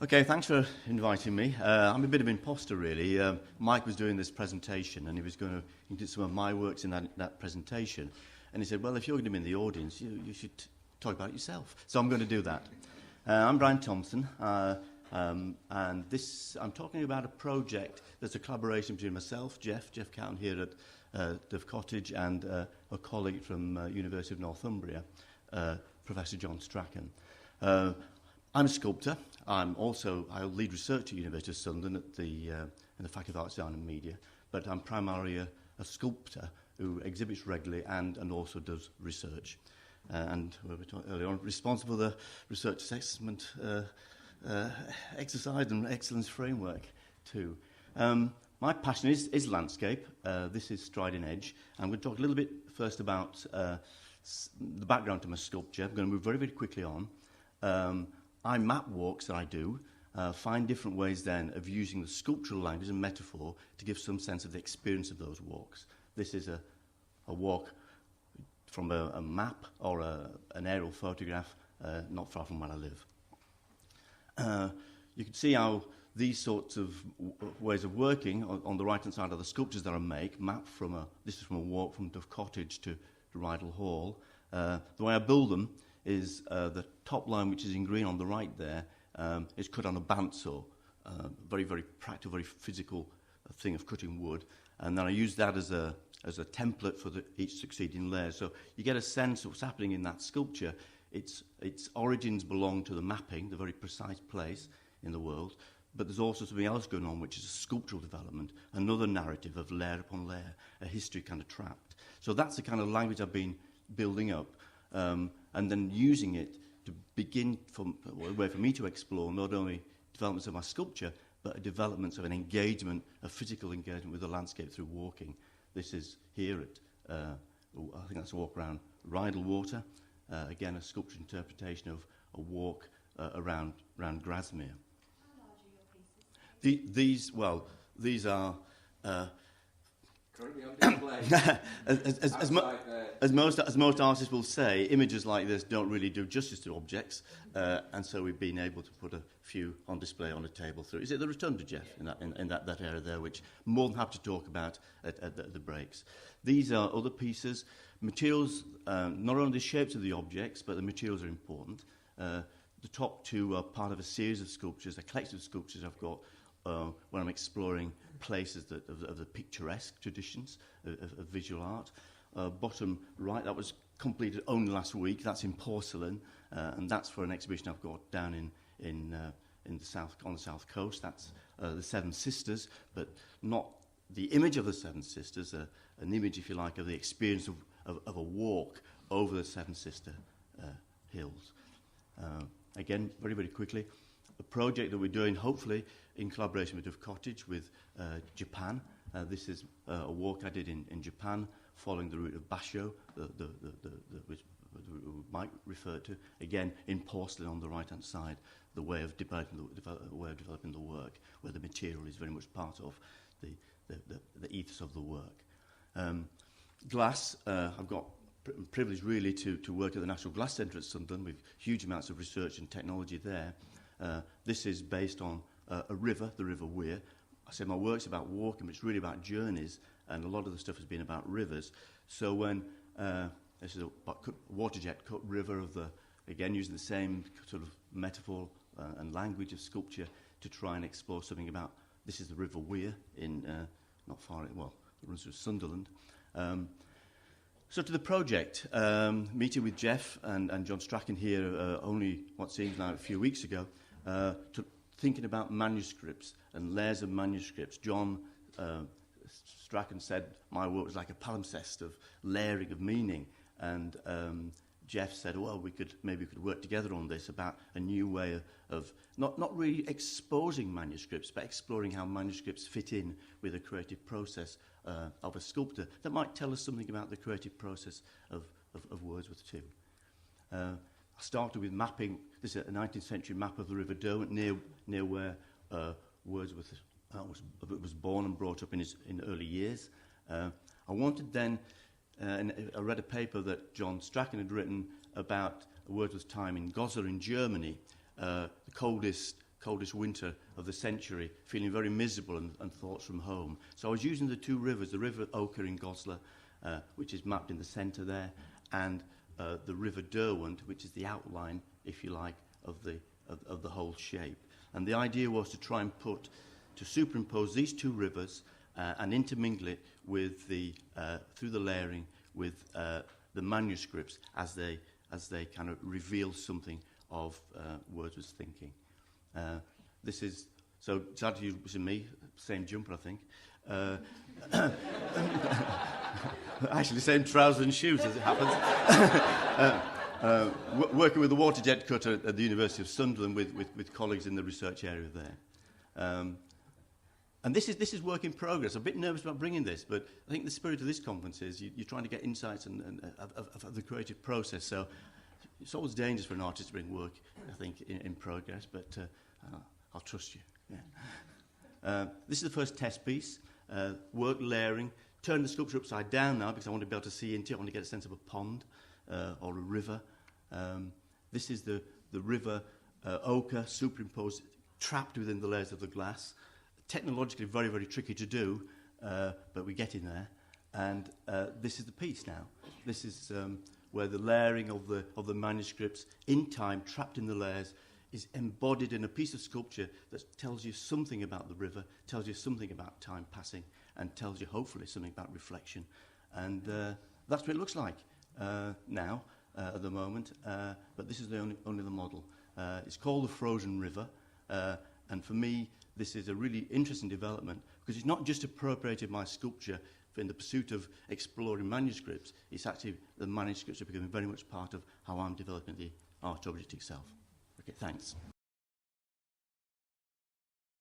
Okay, thanks for inviting me. I'm a bit of an imposter, really. Mike was doing this presentation, and he was going to include some of my works in that presentation. And he said, well, if you're going to be in the audience, you should talk about it yourself. So I'm going to do that. I'm Brian Thompson, and I'm talking about a project that's a collaboration between myself, Jeff Cowan here at Dove Cottage, and a colleague from University of Northumbria, Professor John Strachan. I'm a sculptor. I lead research at University of Sunderland in the Faculty of Arts, Design and Media, but I'm primarily a sculptor who exhibits regularly and also does research. And we were talking earlier on, responsible for the research assessment exercise and excellence framework too. My passion is landscape. This is Striding Edge. I'm going to talk a little bit first about the background to my sculpture. I'm going to move very, very quickly on. I map walks that I do, find different ways then of using the sculptural language and metaphor to give some sense of the experience of those walks. This is a walk from a map or an aerial photograph not far from where I live. You can see how these sorts of ways of working on the right-hand side of the sculptures that I make, mapped this is from a walk from Dove Cottage to Rydal Hall. The way I build them is the top line, which is in green on the right there, is cut on a bandsaw. Very, very practical, very physical thing of cutting wood. And then I use that as a template for each succeeding layer. So you get a sense of what's happening in that sculpture. Its origins belong to the mapping, the very precise place in the world. But there's also something else going on, which is a sculptural development, another narrative of layer upon layer, a history kind of trapped. So that's the kind of language I've been building up. And then using it to begin a way for me to explore not only developments of my sculpture, but developments of an engagement, a physical engagement with the landscape through walking. This is here at, I think that's a walk around Rydal Water. Again, a sculpture interpretation of a walk around Grasmere. How large are your pieces? These are... Currently on display. as most artists will say, images like this don't really do justice to objects, and so we've been able to put a few on display on a table through. Is it the rotunda, Jeff, in that area there, which I'm more than happy to talk about at the breaks. These are other pieces. Materials, not only the shapes of the objects, but the materials are important. The top two are part of a series of sculptures, a collection of sculptures I've got when I'm exploring places of the picturesque traditions of visual art. Bottom right, that was completed only last week. That's in porcelain, and that's for an exhibition I've got down on the south coast. That's the Seven Sisters, but not the image of the Seven Sisters, an image, if you like, of the experience of a walk over the Seven Sister hills. Again, very, very quickly, a project that we're doing, hopefully, in collaboration with Dove Cottage with Japan. This is a walk I did in Japan, following the route of Basho, which Mike referred to. Again, in porcelain on the right-hand side, the way of developing the work, where the material is very much part of the ethos of the work. Glass, I've got privilege really to work at the National Glass Centre at Sunderland with huge amounts of research and technology there. This is based on a river, the River Wear. I say my work's about walking, but it's really about journeys, and a lot of the stuff has been about rivers. So when this is a waterjet cut river again using the same sort of metaphor and language of sculpture to try and explore something about, this is the River Wear in not far, it runs through Sunderland. So to the project, meeting with Jeff and John Strachan here only what seems now a few weeks ago, thinking about manuscripts and layers of manuscripts. John Strachan said my work was like a palimpsest of layering of meaning, and Jeff said, well, maybe we could work together on this, about a new way of not really exposing manuscripts, but exploring how manuscripts fit in with a creative process of a sculptor that might tell us something about the creative process of Wordsworth too. I started with mapping. This is a 19th century map of the River Derwent near where Wordsworth was born and brought up in early years. I wanted then, and I read a paper that John Strachan had written about Wordsworth's time in Goslar in Germany, the coldest coldest winter of the century, feeling very miserable and thoughts from home. So I was using the two rivers, the River Oker in Goslar, which is mapped in the centre there, and the River Derwent, which is the outline, if you like, of the whole shape. And the idea was to try and superimpose these two rivers and intermingle it with through the layering with the manuscripts as they kind of reveal something of Wordsworth's thinking. This is, so sadly you see me, same jumper I think. Actually same trousers and shoes as it happens. Working with the waterjet cutter at the University of Sunderland with colleagues in the research area there. And this is work in progress. I'm a bit nervous about bringing this, but I think the spirit of this conference is you're trying to get insights of the creative process. So it's always dangerous for an artist to bring work, I think, in progress, but I'll trust you. Yeah. This is the first test piece, work layering. Turn the sculpture upside down now because I want to be able to see into it. I want to get a sense of a pond or a river. This is the River Oker superimposed, trapped within the layers of the glass. Technologically very, very tricky to do, but we get in there. And this is the piece now. This is where the layering of the manuscripts in time, trapped in the layers, is embodied in a piece of sculpture that tells you something about the river, tells you something about time passing, and tells you hopefully something about reflection. And that's what it looks like now at the moment. But this is only the model. It's called the Frozen River, and for me, this is a really interesting development because it's not just appropriated my sculpture in the pursuit of exploring manuscripts. It's actually the manuscripts are becoming very much part of how I'm developing the art object itself. Okay, thanks.